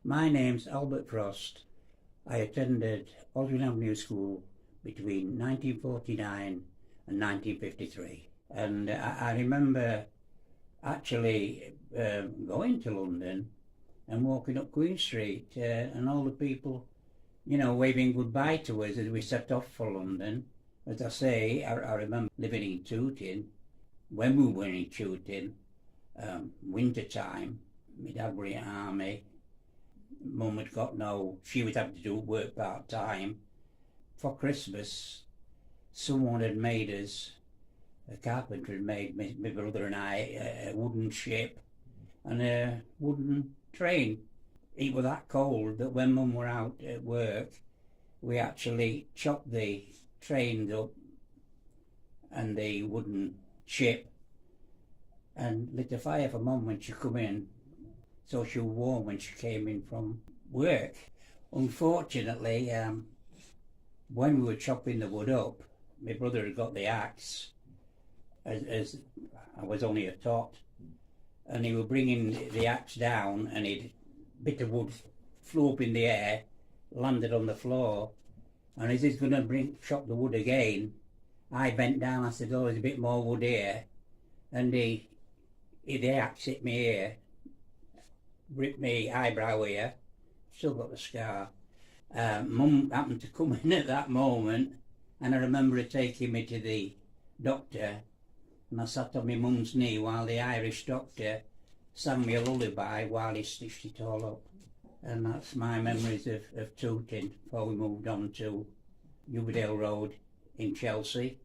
My name's Albert Frost. I attended Oswin Avenue School between 1949 and 1953. And I remember actually going to London and walking up Queen Street and all the people, waving goodbye to us as we set off for London. As I say, I remember living in Tooting. When we were in Tooting, winter time, my dad were in army. Mum had got she was having to do work part-time. For Christmas, someone had made us, a carpenter had made my brother and I a wooden ship and a wooden train. It was that cold that when Mum were out at work, we actually chopped the trains up and the wooden ship and lit a fire for Mum when she come in, so she was warm when she came in from work. Unfortunately, when we were chopping the wood up, my brother had got the axe, as I was only a tot, and he was bringing the axe down, and a bit of wood flew up in the air, landed on the floor, and as he's going to chop the wood again, I bent down. I said, "Oh, there's a bit more wood here," and the axe hit me ear, ripped me eyebrow here. Still got the scar. Mum happened to come in at that moment, and I remember her taking me to the doctor, and I sat on my mum's knee while the Irish doctor sang me a lullaby while he stitched it all up. And that's my memories of Tooting before we moved on to Uvedale Road in Chelsea,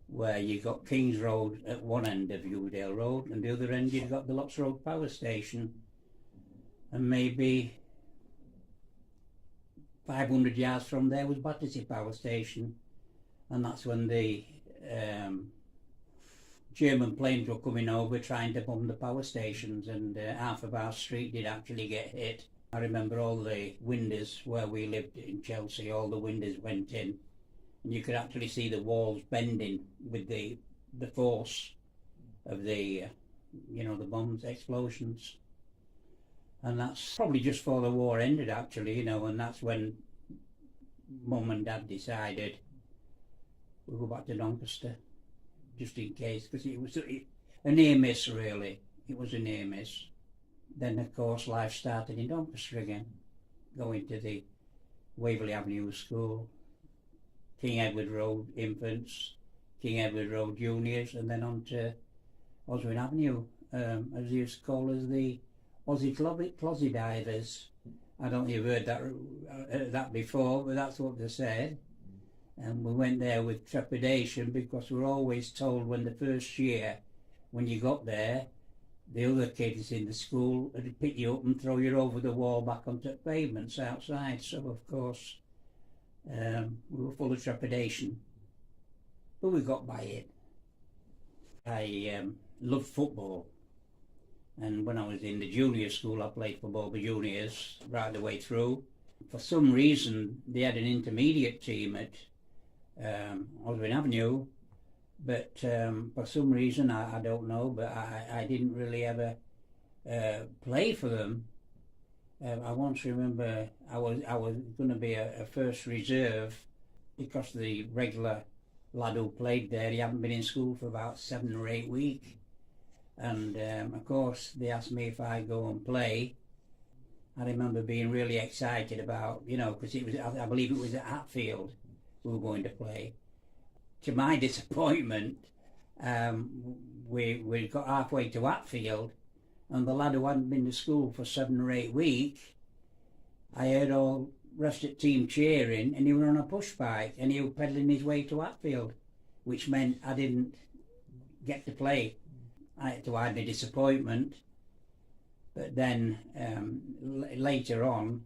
where you got King's Road at one end of Uvedale Road, and the other end you've got the Locks Road power station, and maybe 500 yards from there was Battersea power station, and that's when the German planes were coming over trying to bomb the power stations, and half of our street did actually get hit. I remember all the windows where we lived in Chelsea, all the windows went in, and you could actually see the walls bending with the force of the the bombs, explosions. And that's probably just before the war ended actually, and that's when Mum and Dad decided we'll go back to Doncaster, just in case, because it was a near miss really. It was a near miss. Then of course life started in Doncaster again, going to the Waverley Avenue School, King Edward Road Infants, King Edward Road Juniors, and then on to Oswin Avenue, as they used to call us, the Ossie Closet Divers. I don't know if you've heard that before, but that's what they said. And we went there with trepidation because we were always told when the first year, when you got there, the other kids in the school would pick you up and throw you over the wall back onto the pavements outside. So of course we were full of trepidation, but we got by it. I loved football, and when I was in the junior school I played football for juniors right the way through. For some reason they had an intermediate team at Oswin Avenue, but for some reason I don't know, but I didn't really ever play for them. I once remember I was going to be a first reserve because the regular lad who played there, he hadn't been in school for about 7 or 8 weeks, and of course they asked me if I'd go and play. I remember being really excited about, because it was, I believe it was at Hatfield we were going to play. To my disappointment, we got halfway to Hatfield, and the lad who hadn't been to school for 7 or 8 weeks, I heard all rest of the team cheering, and he was on a push bike and he was pedalling his way to Hatfield, which meant I didn't get to play. I had to hide my disappointment. But then later on,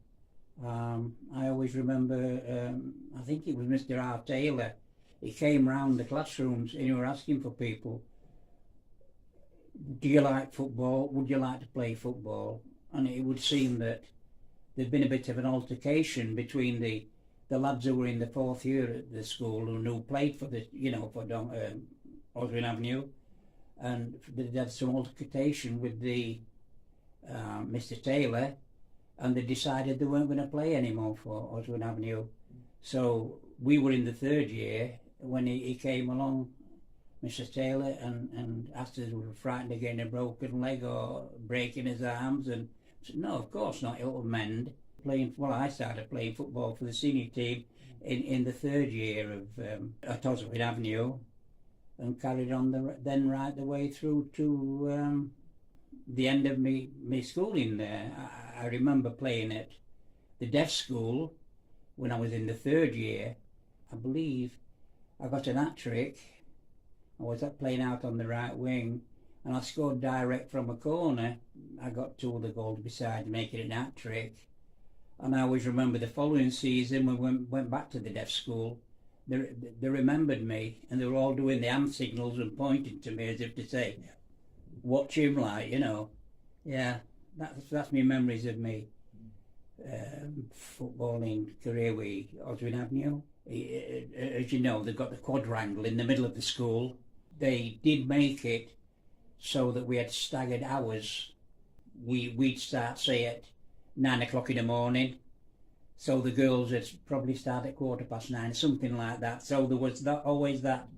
I always remember, I think it was Mr. R. Taylor, he came round the classrooms and he was asking for people, do you like football? Would you like to play football? And it would seem that there'd been a bit of an altercation between the lads who were in the 4th year at the school and who played for the, for Oswin Avenue, and they had some altercation with the Mr. Taylor, and they decided they weren't going to play anymore for Oswin Avenue. So we were in the third year when he came along, Mr. Taylor, and asked us if we were frightened of getting a broken leg or breaking his arms, and I said, no, of course not, it'll mend. I started playing football for the senior team in the third year at Oswin Avenue, and carried on then right the way through to the end of me schooling there. I remember playing at the deaf school when I was in the third year. I believe I got an hat-trick. I was playing out on the right wing, and I scored direct from a corner. I got 2 of the goals besides making an hat-trick. And I always remember the following season when we went back to the deaf school, they remembered me, and they were all doing the hand signals and pointing to me as if to say, watch him, like, you know. Yeah, that's my memories of me footballing career with Oswin Avenue. As you know, they've got the quadrangle in the middle of the school. They did make it so that we had staggered hours. We'd start, say, at 9 o'clock in the morning, so the girls would probably start at 9:15, something like that. So there was always that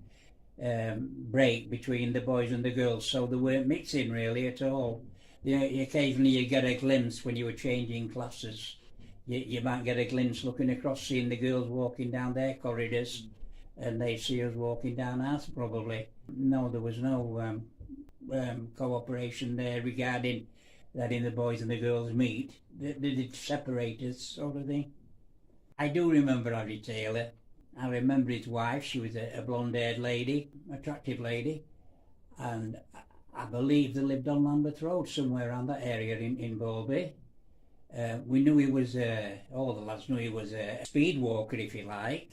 break between the boys and the girls, so they weren't mixing really at all. Occasionally you get a glimpse when you were changing classes. You might get a glimpse looking across, seeing the girls walking down their corridors, and they'd see us walking down ours probably. No, there was no cooperation there regarding letting the boys and the girls meet. They did separate us, sort of thing. I do remember Harry Taylor. I remember his wife. She was a blonde-haired lady, attractive lady, and I believe they lived on Lambeth Road, somewhere around that area in Bowlby. We knew he was, all the lads knew he was a speed walker, if you like.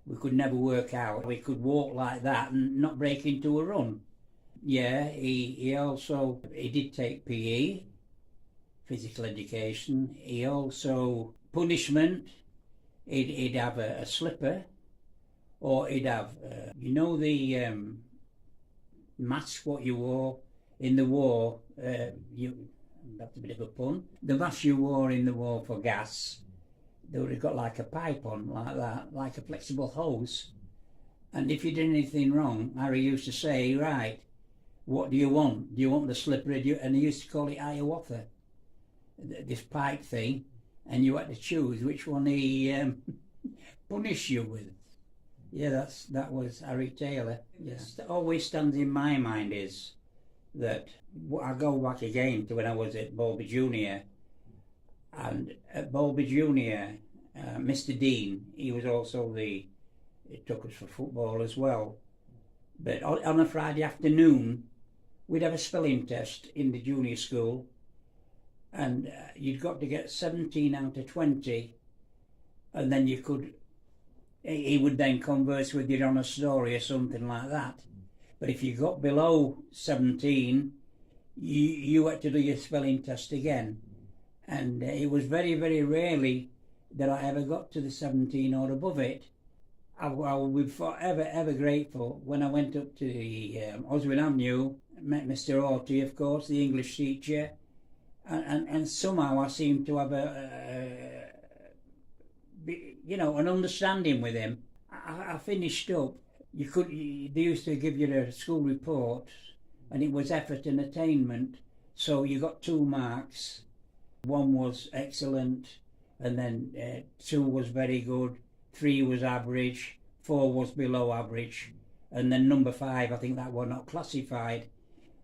We could never work out. We could walk like that and not break into a run. Yeah, he also, he did take PE, physical education. He also, punishment, he'd have a slipper, or he'd have, you know, the mask what you wore in the war, that's a bit of a pun. The mask you wore in the war for gas, they would have got like a pipe on, like that, like a flexible hose. And if you did anything wrong, Harry used to say, right, what do you want? Do you want the slipper? And he used to call it Hiawatha, this pipe thing, and you had to choose which one he punished you with. Yeah, that was Harry Taylor. Yes, that always stands in my mind is that I go back again to when I was at Bowlby Junior, and at Bowlby Junior, Mr. Dean, he was also he took us for football as well. But on a Friday afternoon, we'd have a spelling test in the junior school, and you'd got to get 17 out of 20, and then he would then converse with you on a story or something like that. But if you got below 17, you had to do your spelling test again. And it was very, very rarely that I ever got to the 17 or above it. I will be forever, ever grateful when I went up to the Oswin Avenue, met Mr. Orty, of course, the English teacher, and somehow I seemed to have an understanding with him. I finished up. They used to give you a school report, and it was effort and attainment. So you got 2 marks. 1 was excellent, and then 2 was very good, 3 was average, 4 was below average, and then number 5, I think that were not classified.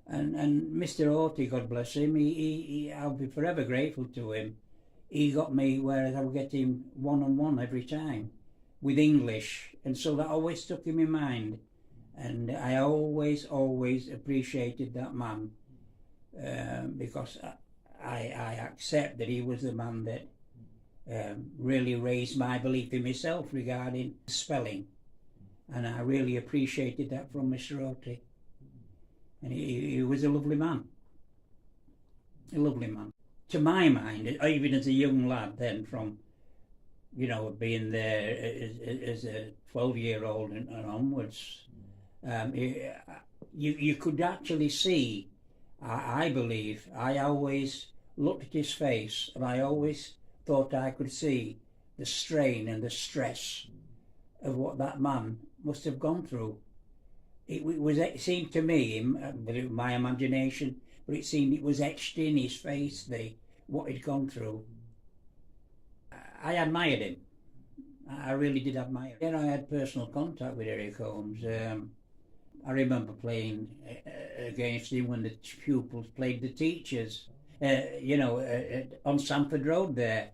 And Mr. Orty, God bless him, I'll be forever grateful to him. He got me, whereas I would get him 1-on-1 every time with English, and so that always stuck in my mind. And I always appreciated that man, because I accept that he was the man that really raised my belief in myself regarding spelling, and I really appreciated that from Mr. Orty. And he was a lovely man, to my mind, even as a young lad then, from being there as a 12-year-old and onwards. You could actually see, I believe, I always looked at his face, and I always thought I could see the strain and the stress of what that man must have gone through. It seemed to me, my imagination, but it seemed it was etched in his face, what he'd gone through. I admired him. I really did admire him. I had personal contact with Eric Holmes. I remember playing against him when the pupils played the teachers, on Sanford Road there.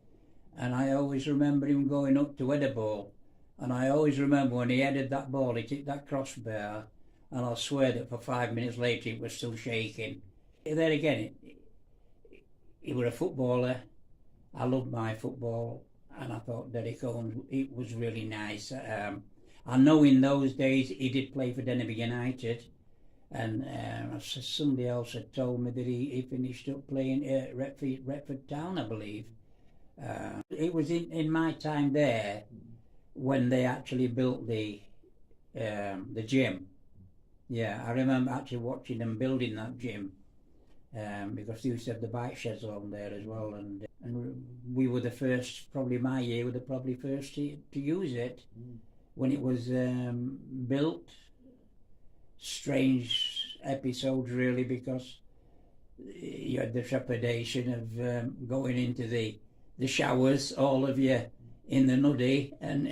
And I always remember him going up to head a ball. And I always remember when he headed that ball, he hit that crossbar, and I'll swear that for 5 minutes later it was still shaking. There again, he was a footballer. I loved my football, and I thought Derek Holmes, it was really nice. I know in those days he did play for Denby United, and somebody else had told me that he finished up playing at Retford Town, I believe. It was in my time there when they actually built the gym. Yeah, I remember actually watching them building that gym, because they used to have the bike sheds along there as well, and we were the first, probably my year, were the probably first to use it when it was built. Strange episodes really, because you had the trepidation of going into the showers, all of you in the nuddy, and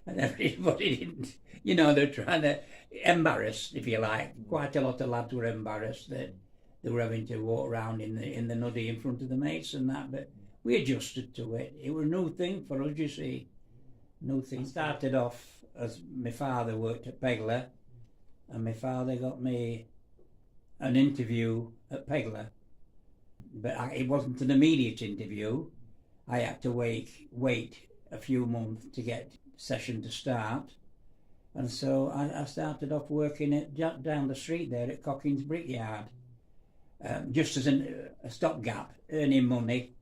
everybody didn't, they're trying to embarrass, if you like. Quite a lot of lads were embarrassed that they were having to walk around in the nuddy in front of the mates and that, but we adjusted to it. It was a new thing for us, you see. New thing. Started off as my father worked at Pegler, and my father got me an interview at Pegler, but it wasn't an immediate interview. I had to wait a few months to get session to start, and so I started off working down the street there at Cockin's Brickyard, just as a stopgap, earning money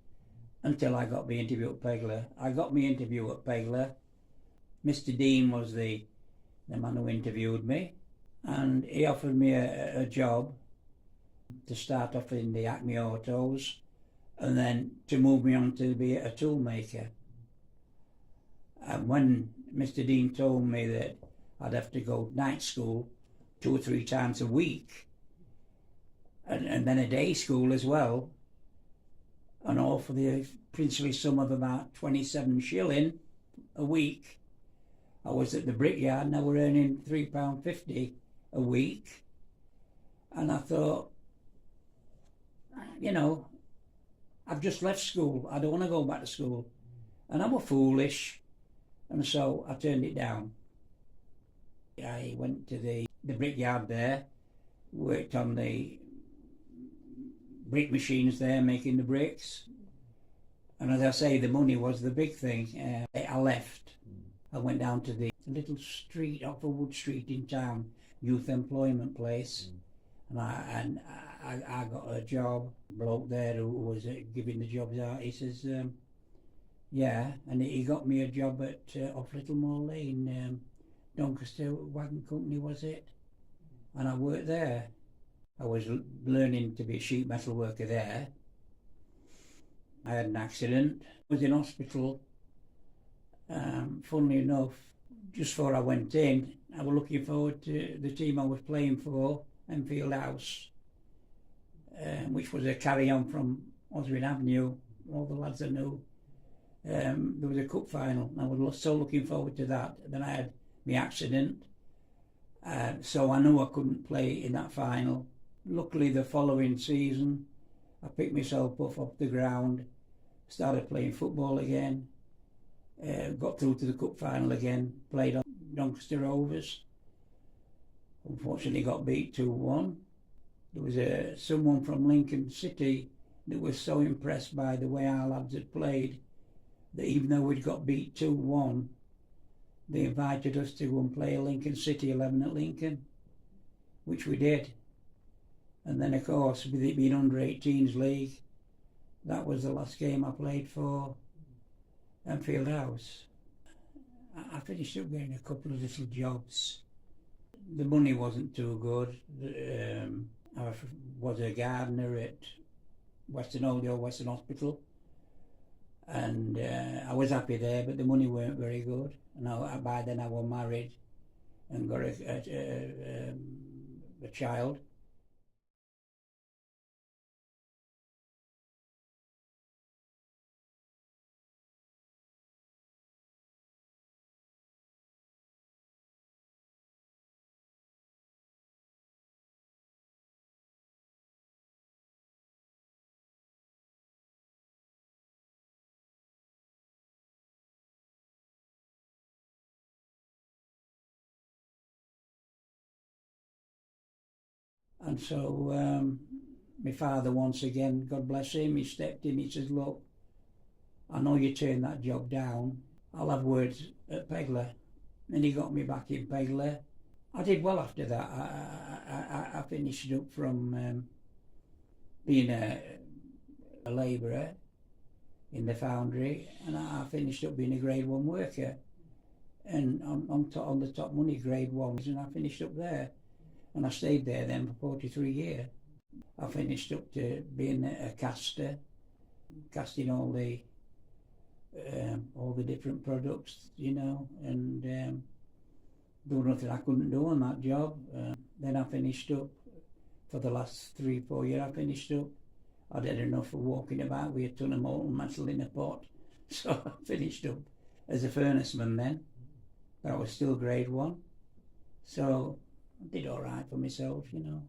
until I got my interview at Pegler. I got my interview at Pegler. Mr. Dean was the man who interviewed me, and he offered me a job to start off in the Acme Autos, and then to move me on to be a tool maker. And when Mr. Dean told me that I'd have to go night school 2 or 3 times a week, and then a day school as well, and all for the princely sum of about 27 shilling a week. I was at the Brickyard and I were earning £3.50 a week, and I thought, I've just left school, I don't want to go back to school, and I was foolish, and so I turned it down. I went to the Brickyard there, worked on the brick machines there, making the bricks, and as I say, the money was the big thing. I left. I went down to the little street off of Wood Street in town, youth employment place, and I got a job. A bloke there who was giving the jobs out, he says, yeah, and he got me a job at off Littlemore Lane, Doncaster Wagon Company was it, and I worked there. I was learning to be a sheet metal worker there. I had an accident, was in hospital. Funnily enough, just before I went in, I was looking forward to the team I was playing for, Enfield House, which was a carry-on from Oswin Avenue, all the lads I knew. There was a cup final, and I was so looking forward to that. Then I had my accident, so I knew I couldn't play in that final. Luckily, the following season, I picked myself up off the ground, started playing football again, got through to the cup final again, played on Doncaster Rovers. Unfortunately got beat 2-1. There was someone from Lincoln City that was so impressed by the way our lads had played that even though we'd got beat 2-1, they invited us to go and play a Lincoln City 11 at Lincoln, which we did. And then of course, with it being under 18s league, that was the last game I played for Enfield House. I finished up getting a couple of little jobs. The money wasn't too good. I was a gardener at Western Hospital, and I was happy there, but the money weren't very good. And by then I was married and got a child. And so my father, once again, God bless him, he stepped in, he says, look, I know you turned that job down, I'll have words at Pegler. And he got me back in Pegler. I did well after that. I finished up from being a labourer in the foundry, and I finished up being a grade 1 worker, and on the top money, grade 1, and I finished up there. And I stayed there then for 43 years. I finished up to being a caster, casting all the different products, you know, and doing nothing I couldn't do on that job. Then I finished up, for the last 3-4 years I finished up. I'd had enough of walking about with a ton of molten metal in a pot. So I finished up as a furnaceman then, but I was still grade 1. So I did all right for myself, you know.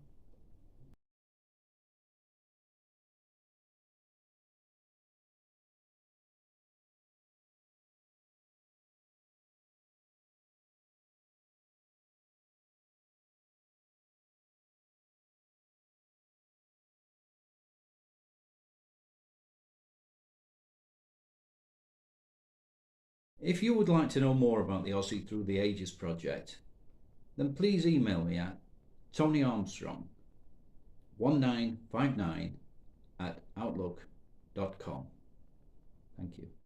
If you would like to know more about the Ossie Through the Ages project, then please email me at Tony Armstroing 1959 @outlook.com. Thank you.